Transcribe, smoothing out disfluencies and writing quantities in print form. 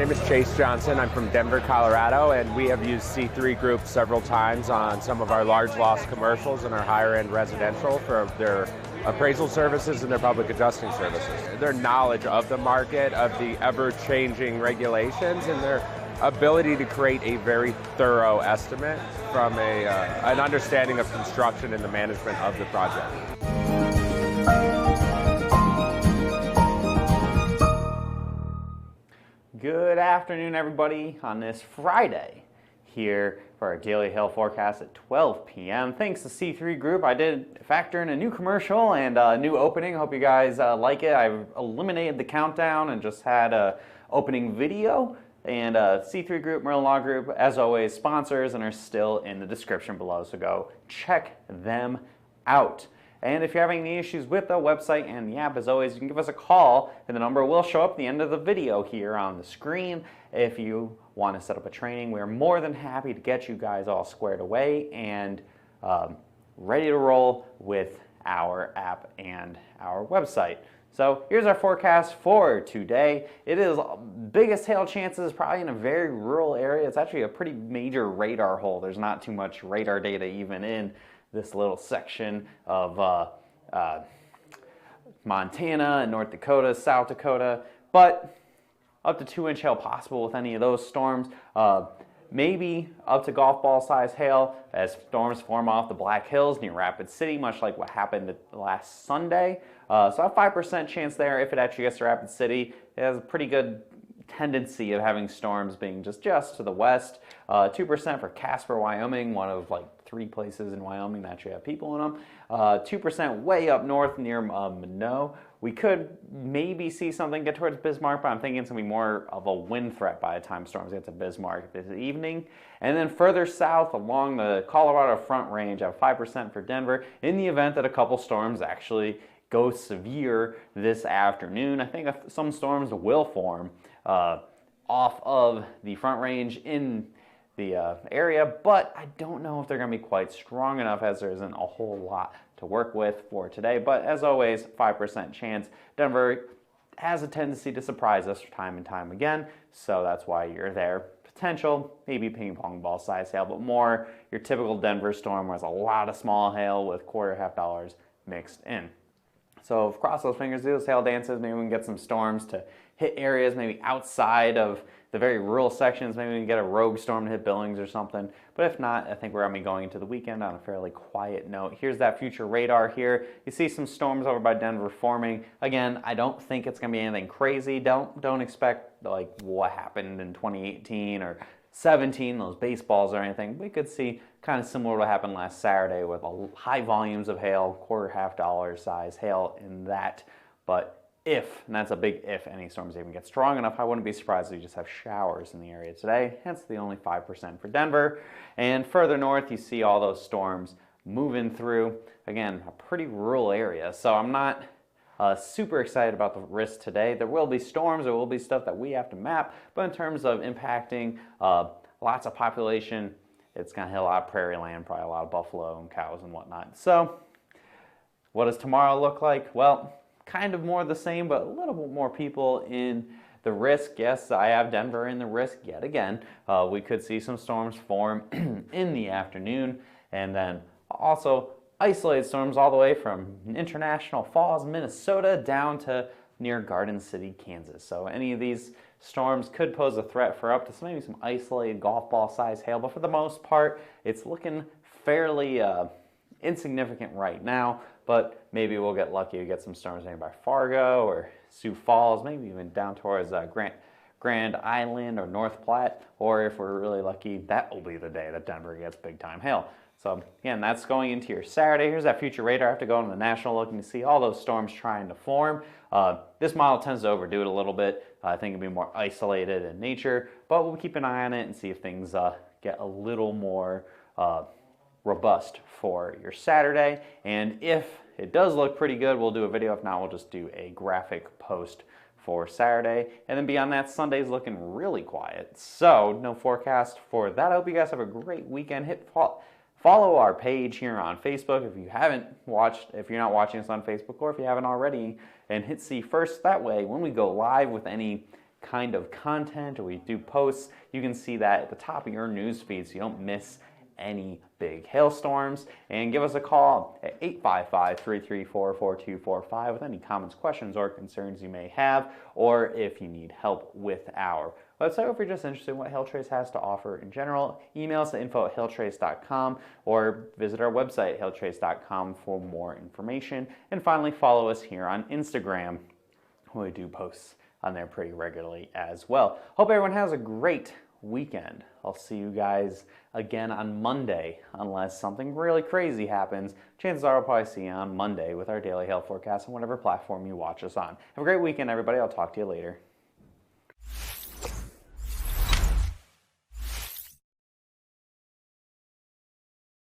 name is Chase Johnson. I'm from Denver, Colorado, and we have used C3 Group several times on some of our large loss commercials and our higher end residential for their appraisal services and their public adjusting services. Their knowledge of the market, of the ever-changing regulations, and their ability to create a very thorough estimate from an understanding of construction and the management of the project. Good afternoon, everybody, on this Friday here for our daily hail forecast at 12 p.m. Thanks to C3 Group. I did factor in a new commercial and a new opening. Hope you guys like it. I've eliminated the countdown and just had a opening video. And C3 Group, Merlin Law Group, as always, sponsors and are still in the description below. So go check them out. And if you're having any issues with the website and the app, as always, you can give us a call, and the number will show up at the end of the video here on the screen. If you want to set up a training, we're more than happy to get you guys all squared away and ready to roll with our app and our website. So here's our forecast for today. It is biggest hail chances probably in a very rural area. It's actually a pretty major radar hole. There's not too much radar data even in this little section of Montana and North Dakota, South Dakota, but up to 2-inch hail possible with any of those storms. Maybe up to golf ball size hail as storms form off the Black Hills near Rapid City, much like what happened last Sunday. So a 5% chance there if it actually gets to Rapid City. It has a pretty good tendency of having storms being just to the west. 2% for Casper, Wyoming, one of like 3 places in Wyoming that actually have people in them. 2% way up north near Minot. We could maybe see something get towards Bismarck, but I'm thinking it's going to be more of a wind threat by the time storms get to Bismarck this evening. And then further south along the Colorado Front Range, I have 5% for Denver in the event that a couple storms actually go severe this afternoon. I think some storms will form off of the Front Range in the area, but I don't know if they're going to be quite strong enough as there isn't a whole lot to work with for today. But as always, 5% chance. Denver has a tendency to surprise us time and time again, so that's why you're there. Potential, maybe ping pong ball size hail, but more your typical Denver storm where there's a lot of small hail with quarter, half dollars mixed in. So cross those fingers, do those hail dances. Maybe we can get some storms to hit areas maybe outside of the very rural sections. Maybe we can get a rogue storm to hit Billings or something. But if not, I think we're going to be going into the weekend on a fairly quiet note. Here's that future radar here. You see some storms over by Denver forming. Again, I don't think it's going to be anything crazy. Don't expect like what happened in 2018 or 17, those baseballs or anything. We could see kind of similar to what happened last Saturday with high volumes of hail, quarter, half dollar size hail in that. But if, and that's a big if, any storms even get strong enough, I wouldn't be surprised if we just have showers in the area today, hence the only 5% for Denver. And further north, you see all those storms moving through. Again, a pretty rural area, so I'm not super excited about the risk today. There will be storms, there will be stuff that we have to map, but in terms of impacting lots of population, it's going to hit a lot of prairie land, probably a lot of buffalo and cows and whatnot. So what does tomorrow look like? Well, kind of more the same, but a little bit more people in the risk. Yes, I have Denver in the risk yet again. We could see some storms form in the afternoon, and then also isolated storms all the way from International Falls, Minnesota, down to near Garden City, Kansas. So any of these storms could pose a threat for up to maybe some isolated golf ball size hail, but for the most part, it's looking fairly insignificant right now. But maybe we'll get lucky to get some storms maybe by Fargo or Sioux Falls, maybe even down towards Grand Island or North Platte, or if we're really lucky, that will be the day that Denver gets big time hail. So again, that's going into your Saturday. Here's that future radar. I have to go on the national looking to see all those storms trying to form. This model tends to overdo it a little bit. I think it'll be more isolated in nature, but we'll keep an eye on it and see if things get a little more robust for your Saturday. And if it does look pretty good, we'll do a video. If not, we'll just do a graphic post for Saturday. And then beyond that, Sunday's looking really quiet. So no forecast for that. I hope you guys have a great weekend. Follow our page here on Facebook if you're not watching us on Facebook, or if you haven't already, and hit see first. That way, when we go live with any kind of content or we do posts, you can see that at the top of your news feed so you don't miss any big hailstorms. And give us a call at 855-334-4245 with any comments, questions, or concerns you may have, or if you need help with our website, or if you're just interested in what Hailtrace has to offer in general. Email us at info@hailtrace.com or visit our website, hailtrace.com, for more information. And finally, follow us here on Instagram. We do posts on there pretty regularly as well. Hope everyone has a great weekend. I'll see you guys again on Monday, unless something really crazy happens. Chances are I'll probably see you on Monday with our daily hail forecast on whatever platform you watch us on. Have a great weekend, everybody. I'll talk to you later.